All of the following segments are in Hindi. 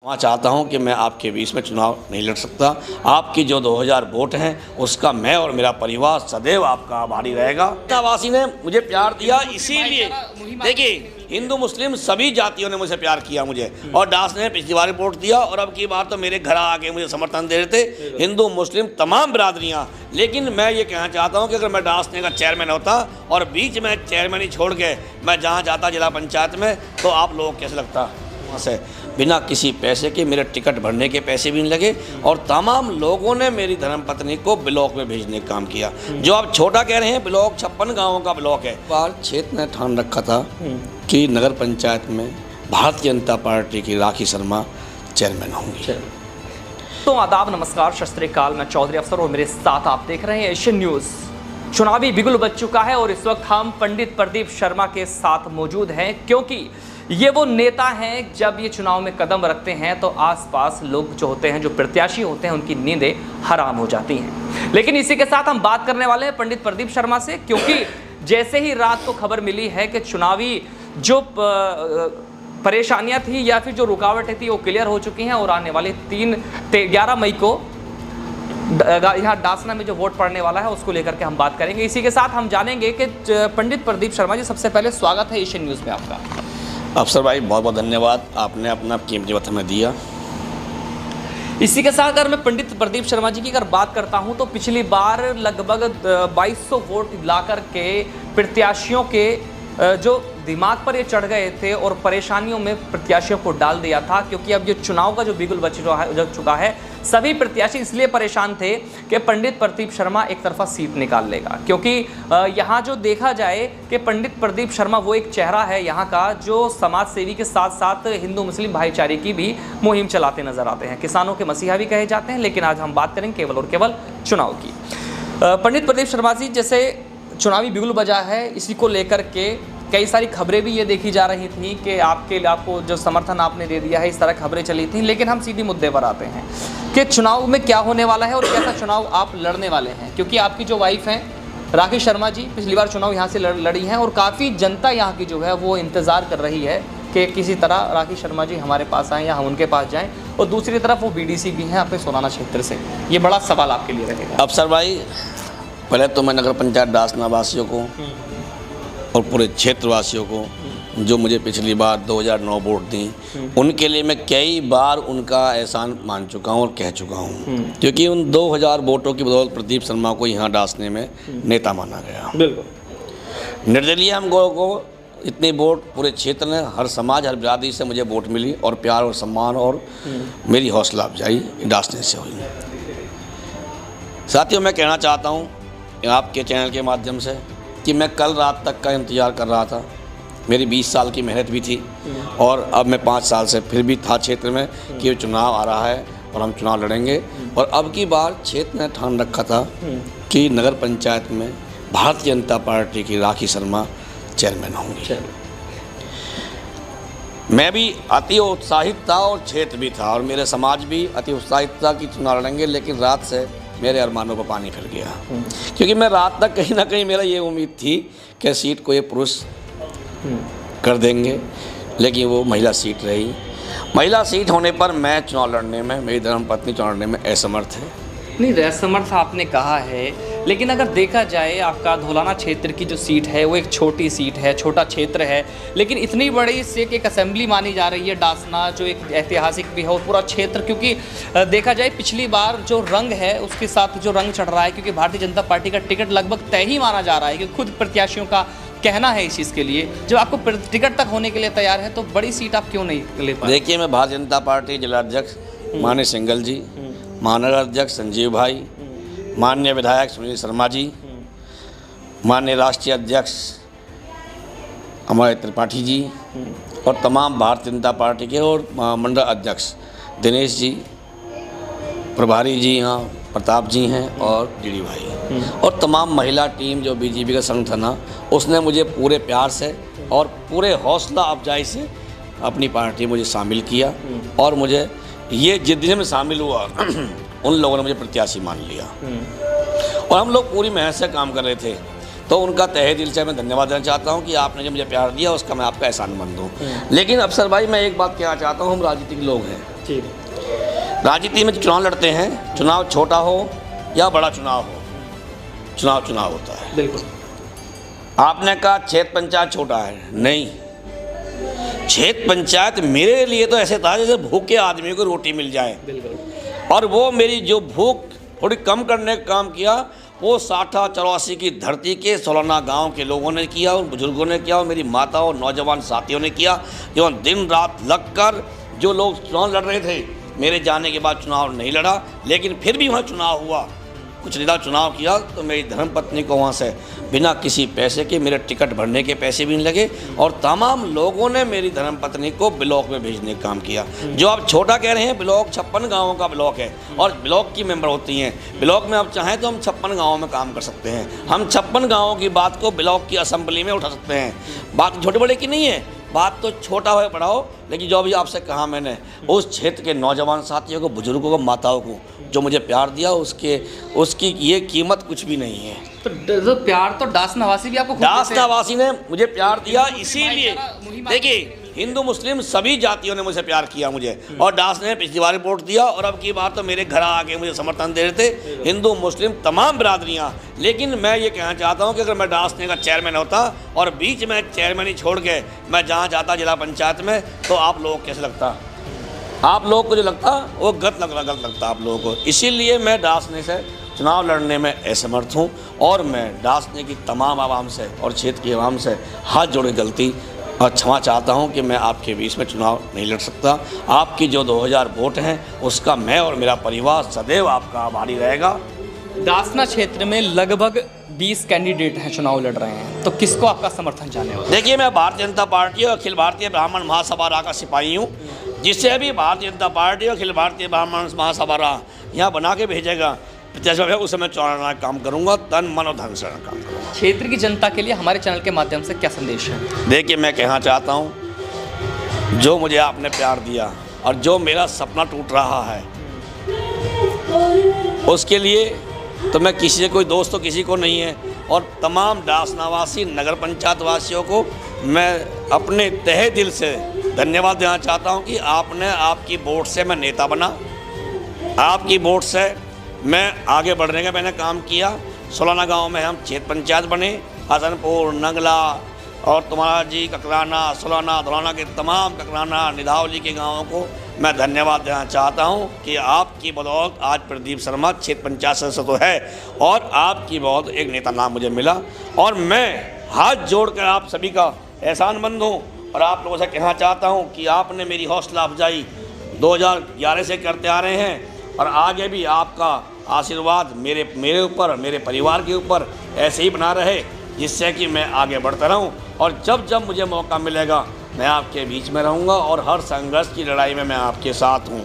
मैं चाहता हूं कि मैं आपके बीच में चुनाव नहीं लड़ सकता। आपकी जो 2000 वोट हैं उसका मैं और मेरा परिवार सदैव आपका आभारी रहेगा। वासी ने मुझे प्यार दिया, इसीलिए देखिए हिंदू मुस्लिम सभी जातियों ने मुझे प्यार किया मुझे, और दास ने पिछली बार वोट दिया और अब की बार तो मेरे घर आके मुझे समर्थन दे रहे थे हिंदू मुस्लिम तमाम बिरादरियाँ। लेकिन मैं ये कहना चाहता हूँ कि अगर मैं दास ने का चेयरमैन होता और बीच में चेयरमैन ही छोड़ के मैं जहाँ जाता जिला पंचायत में, तो आप लोगों को कैसे लगता। वहाँ से बिना किसी पैसे के मेरे टिकट भरने के पैसे भी नहीं लगे और तमाम लोगों ने मेरी धर्मपत्नी को ब्लॉक में भेजने का काम किया। जो आप छोटा कह रहे हैं, ब्लॉक 56 गाँवों का ब्लॉक है। बार क्षेत्र ने ठान रखा था कि नगर पंचायत में भारतीय जनता पार्टी की राखी शर्मा चेयरमैन होंगी। तो आदाब, नमस्कार, शत श्री अकाल। मैं चौधरी अफसर और मेरे साथ आप देख रहे हैं एशियन न्यूज़। चुनावी बिगुल बज चुका है और इस वक्त हम पंडित प्रदीप शर्मा के साथ मौजूद हैं, क्योंकि ये वो नेता हैं जब ये चुनाव में कदम रखते हैं तो आसपास लोग जो होते हैं, जो प्रत्याशी होते हैं, उनकी नींदें हराम हो जाती हैं। लेकिन इसी के साथ हम बात करने वाले हैं पंडित प्रदीप शर्मा से, क्योंकि जैसे ही रात को खबर मिली है कि चुनावी जो परेशानियां थी या फिर जो रुकावटें थी वो क्लियर हो चुकी हैं और आने वाले 11 मई को यहाँ डासना में जो वोट पड़ने वाला है उसको लेकर के हम बात करेंगे। इसी के साथ हम जानेंगे कि पंडित प्रदीप शर्मा जी, सबसे पहले स्वागत है एशियन न्यूज़ में आपका। अफसर भाई बहुत बहुत धन्यवाद, आपने अपना कीमती वक्त हमें दिया। इसी के साथ अगर मैं पंडित प्रदीप शर्मा जी की अगर बात करता हूं तो पिछली बार लगभग 2200 वोट ला कर के प्रत्याशियों के जो दिमाग पर ये चढ़ गए थे और परेशानियों में प्रत्याशियों को डाल दिया था, क्योंकि अब ये चुनाव का जो बिगुल बज चुका है, सभी प्रत्याशी इसलिए परेशान थे कि पंडित प्रदीप शर्मा एक तरफा सीट निकाल लेगा। क्योंकि यहाँ जो देखा जाए कि पंडित प्रदीप शर्मा वो एक चेहरा है यहाँ का जो समाज सेवी के साथ साथ हिंदू मुस्लिम भाईचारे की भी मुहिम चलाते नजर आते हैं, किसानों के मसीहा भी कहे जाते हैं। लेकिन आज हम बात करेंगे केवल और केवल चुनाव की। पंडित प्रदीप शर्मा जी, जैसे चुनावी बिगुल बजा है, इसी को लेकर के कई सारी खबरें भी ये देखी जा रही थी कि आपको जो समर्थन आपने दे दिया है, इस तरह खबरें चली थी। लेकिन हम सीधी मुद्दे पर आते हैं कि चुनाव में क्या होने वाला है और कैसा चुनाव आप लड़ने वाले हैं, क्योंकि आपकी जो वाइफ हैं राखी शर्मा जी पिछली बार चुनाव यहाँ से लड़ी हैं और काफ़ी जनता यहाँ की जो है वो इंतज़ार कर रही है कि किसी तरह राखी शर्मा जी हमारे पास आएँ या हम उनके पास जाएँ। और दूसरी तरफ वो बीडीसी भी हैं अपने सोनाना क्षेत्र से। ये बड़ा सवाल आपके लिए रहेगा। अफसर भाई, पहले तो मैं नगर पंचायत डासना वासियों को और पूरे क्षेत्रवासियों को जो मुझे पिछली बार 2009 वोट दी, उनके लिए मैं कई बार उनका एहसान मान चुका हूं और कह चुका हूं, क्योंकि उन 2000 वोटों की बदौलत प्रदीप शर्मा को यहाँ डासने में नेता माना गया। बिल्कुल निर्दलीय हम लोगों को इतनी वोट पूरे क्षेत्र में हर समाज हर बिरादरी से मुझे वोट मिली और प्यार और सम्मान और मेरी हौसला अफजाई डासने से हुई। साथियों, मैं कहना चाहता हूँ आपके चैनल के माध्यम से कि मैं कल रात तक का इंतज़ार कर रहा था। मेरी 20 साल की मेहनत भी थी और अब मैं 5 साल से फिर भी था क्षेत्र में कि चुनाव आ रहा है और हम चुनाव लड़ेंगे। और अब की बार क्षेत्र ने ठान रखा था कि नगर पंचायत में भारतीय जनता पार्टी की राखी शर्मा चेयरमैन होंगी। मैं भी अति उत्साहित था और क्षेत्र भी था और मेरे समाज भी अति उत्साहित था कि चुनाव लड़ेंगे। लेकिन रात से मेरे अरमानों पर पानी फिर गया, क्योंकि मैं रात तक कहीं ना कहीं मेरा ये उम्मीद थी कि सीट को ये पुरुष कर देंगे, लेकिन वो महिला सीट रही। महिला सीट होने पर मैं चुनाव लड़ने में, मेरी धर्मपत्नी चुनाव लड़ने में असमर्थ है। नहीं, असमर्थ आपने कहा है, लेकिन अगर देखा जाए आपका धौलाना क्षेत्र की जो सीट है वो एक छोटी सीट है, छोटा क्षेत्र है, लेकिन इतनी बड़ी से एक असेंबली मानी जा रही है डासना, जो एक ऐतिहासिक भी है और पूरा क्षेत्र। क्योंकि देखा जाए पिछली बार जो रंग है उसके साथ जो रंग चढ़ रहा है, क्योंकि भारतीय जनता पार्टी का टिकट लगभग तय ही माना जा रहा है, क्योंकि खुद प्रत्याशियों का कहना है इस चीज़ के लिए। जब आपको टिकट तक होने के लिए तैयार है तो बड़ी सीट आप क्यों नहीं ले पाए? देखिए, मैं भारतीय जनता पार्टी जिला अध्यक्ष माननीय सिंगल जी, महानगर अध्यक्ष संजीव भाई, माननीय विधायक सुनील शर्मा जी, माननीय राष्ट्रीय अध्यक्ष हमारे त्रिपाठी जी और तमाम भारतीय जनता पार्टी के और मंडल अध्यक्ष दिनेश जी, प्रभारी जी यहाँ प्रताप जी हैं और डीडी भाई और तमाम महिला टीम जो बीजेपी का संगठन है, उसने मुझे पूरे प्यार से और पूरे हौसला अफजाई से अपनी पार्टी मुझे शामिल किया। और मुझे ये जिस दिन में शामिल हुआ उन लोगों ने मुझे प्रत्याशी मान लिया और हम लोग पूरी मेहनत से काम कर रहे थे। तो उनका तहे दिल से मैं धन्यवाद देना चाहता हूं कि आपने जो मुझे प्यार दिया उसका मैं आपका एहसानमंद हूं। लेकिन अफसर भाई, मैं एक बात कहना चाहता हूं, हम राजनीतिक लोग हैं, जी। राजनीति में जो चुनाव लड़ते हैं, चुनाव छोटा हो या बड़ा चुनाव हो, चुनाव चुनाव होता है। बिल्कुल। आपने कहा क्षेत्र पंचायत छोटा है, नहीं, क्षेत्र पंचायत मेरे लिए तो ऐसे था जैसे भूखे आदमी को रोटी मिल जाए। बिल्कुल। और वो मेरी जो भूख थोड़ी कम करने का काम किया वो 60-84 की धरती के सोलना गांव के लोगों ने किया और बुजुर्गों ने किया और मेरी माता और नौजवान साथियों ने किया। जो दिन रात लगकर जो लोग चुनाव लड़ रहे थे, मेरे जाने के बाद चुनाव नहीं लड़ा, लेकिन फिर भी वहाँ चुनाव हुआ, कुछ नेता चुनाव किया तो मेरी धर्मपत्नी को वहाँ से बिना किसी पैसे के, मेरे टिकट भरने के पैसे भी नहीं लगे और तमाम लोगों ने मेरी धर्मपत्नी को ब्लॉक में भेजने का काम किया। जो आप छोटा कह रहे हैं, ब्लॉक 56 गाँवों का ब्लॉक है और ब्लॉक की मेंबर होती हैं। ब्लॉक में आप चाहें तो हम 56 गाँवों में काम कर सकते हैं। हम 56 गाँवों की बात को ब्लॉक की असेंबली में उठा सकते हैं। बात छोटे बड़े की नहीं है, बात तो छोटा हो बड़ा हो, लेकिन जो अभी आपसे कहा मैंने, उस क्षेत्र के नौजवान साथियों को, बुजुर्गों को, माताओं को जो मुझे प्यार दिया, उसकी ये कीमत कुछ भी नहीं है। तो प्यार तो डास नवासी भी आपको, डास नवासी ने मुझे प्यार दिया, इसीलिए देखिए हिंदू मुस्लिम सभी जातियों ने मुझे प्यार किया मुझे, और दास ने पिछली बार रिपोर्ट दिया और अब की बार तो मेरे घर आके मुझे समर्थन दे रहे थे हिंदू मुस्लिम तमाम बिरादरियाँ। लेकिन मैं ये कहना चाहता हूँ कि अगर मैं दास ने का चेयरमैन होता और बीच में चेयरमैन छोड़ के मैं जहाँ जाता जिला पंचायत में, तो आप लोग कैसे लगता, आप लोग को जो लगता वो गलत लगता आप लोगों को। इसीलिए मैं दासने से चुनाव लड़ने में असमर्थ हूँ और मैं दासने की तमाम आवाम से और क्षेत्र की आवाम से हाथ जोड़े गलती और क्षमा चाहता हूँ कि मैं आपके बीच में चुनाव नहीं लड़ सकता। आपकी जो 2000 वोट हैं उसका मैं और मेरा परिवार सदैव आपका आभारी रहेगा। दासना क्षेत्र में लगभग 20 कैंडिडेट हैं, चुनाव लड़ रहे हैं, तो किसको आपका समर्थन चाहने होगा? देखिए, मैं भारतीय जनता पार्टी और अखिल भारतीय ब्राह्मण महासभा का सिपाही हूँ, जिससे भी भारतीय जनता पार्टी और अखिल भारतीय ब्राह्मण महासभा यहाँ बना के भेजेगा, उस समय चुनाव काम करूँगा, तन मन और धन से काम करूँगा। क्षेत्र की जनता के लिए हमारे चैनल के माध्यम से क्या संदेश है? देखिए, मैं कहना चाहता हूँ, जो मुझे आपने प्यार दिया और जो मेरा सपना टूट रहा है, उसके लिए तो मैं किसी से कोई दोस्त तो किसी को नहीं है, और तमाम दासनावासी नगर पंचायत वासियों को मैं अपने तहे दिल से धन्यवाद देना चाहता हूं कि आपने, आपकी वोट से मैं नेता बना, आपकी वोट से मैं आगे बढ़ने का मैंने काम किया। सोलाना गांव में हम क्षेत्र पंचायत बने, हसनपुर, नंगला और तुम्हारा जी, ककराना, सोलाना, धौलाना के तमाम, ककराना, निधावली के गाँवों को मैं धन्यवाद देना चाहता हूं कि आपकी बदौलत आज प्रदीप शर्मा क्षेत्र पंचायत सदस्य तो है और आपकी बदौलत एक नेता नाम मुझे मिला, और मैं हाथ जोड़कर आप सभी का एहसानमंद हूं और आप लोगों से कहना चाहता हूं कि आपने मेरी हौसला अफजाई 2011 से करते आ रहे हैं और आगे भी आपका आशीर्वाद मेरे ऊपर, मेरे परिवार के ऊपर ऐसे ही बना रहे, जिससे कि मैं आगे बढ़ता रहूं, और जब जब मुझे मौका मिलेगा मैं आपके बीच में रहूंगा और हर संघर्ष की लड़ाई में मैं आपके साथ हूं।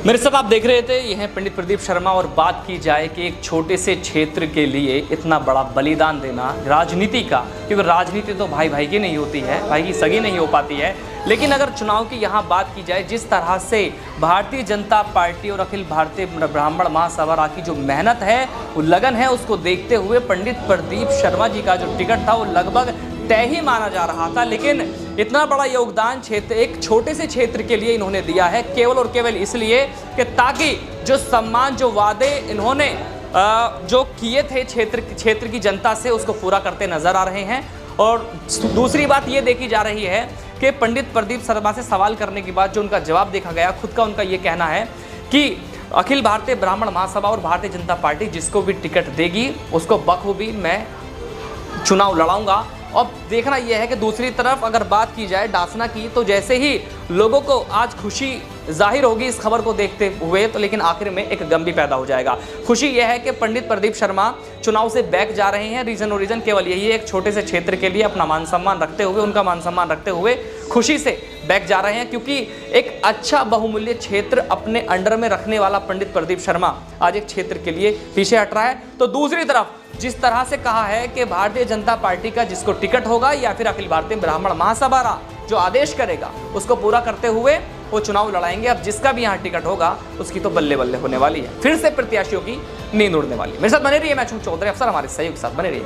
मेरे साथ आप देख रहे थे, यह है पंडित प्रदीप शर्मा, और बात की जाए कि एक छोटे से क्षेत्र के लिए इतना बड़ा बलिदान देना राजनीति का, क्योंकि राजनीति तो भाई भाई की नहीं होती है, भाई की सगी नहीं हो पाती है, लेकिन अगर चुनाव की यहाँ बात की जाए, जिस तरह से भारतीय जनता पार्टी और अखिल भारतीय ब्राह्मण महासभा की जो मेहनत है, वो लगन है, उसको देखते हुए पंडित प्रदीप शर्मा जी का जो टिकट था वो लगभग तय ही माना जा रहा था। लेकिन इतना बड़ा योगदान क्षेत्र, एक छोटे से क्षेत्र के लिए इन्होंने दिया है, केवल और केवल इसलिए कि ताकि जो सम्मान, जो वादे इन्होंने जो किए थे क्षेत्र की जनता से, उसको पूरा करते नजर आ रहे हैं। और दूसरी बात ये देखी जा रही है कि पंडित प्रदीप शर्मा से सवाल करने के बाद जो उनका जवाब देखा गया, खुद का उनका ये कहना है कि अखिल भारतीय ब्राह्मण महासभा और भारतीय जनता पार्टी जिसको भी टिकट देगी उसको बखूबी मैं चुनाव लड़ाऊंगा। अब देखना यह है कि दूसरी तरफ अगर बात की जाए दासना की, तो जैसे ही लोगों को आज खुशी जाहिर होगी इस खबर को देखते हुए, तो लेकिन आखिर में एक गम भी पैदा हो जाएगा। खुशी यह है कि पंडित प्रदीप शर्मा चुनाव से बैक जा रहे हैं। रीज़न केवल यही है, एक छोटे से क्षेत्र के लिए अपना मान सम्मान रखते हुए, उनका मान सम्मान रखते हुए खुशी से बैक जा रहे हैं, क्योंकि एक अच्छा बहुमूल्य क्षेत्र अपने अंडर में रखने वाला पंडित प्रदीप शर्मा आज एक क्षेत्र के लिए पीछे हट रहा है। तो दूसरी तरफ जिस तरह से कहा है कि भारतीय जनता पार्टी का जिसको टिकट होगा या फिर अखिल भारतीय ब्राह्मण महासभा जो आदेश करेगा उसको पूरा करते हुए वो चुनाव लड़ाएंगे। अब जिसका भी यहाँ टिकट होगा उसकी तो बल्ले बल्ले होने वाली है, फिर से प्रत्याशियों की नींद उड़ने वाली है। मेरे साथ बने रहिए, मैं चौधरी अफसर, हमारे सहयोग के साथ बने रहिए।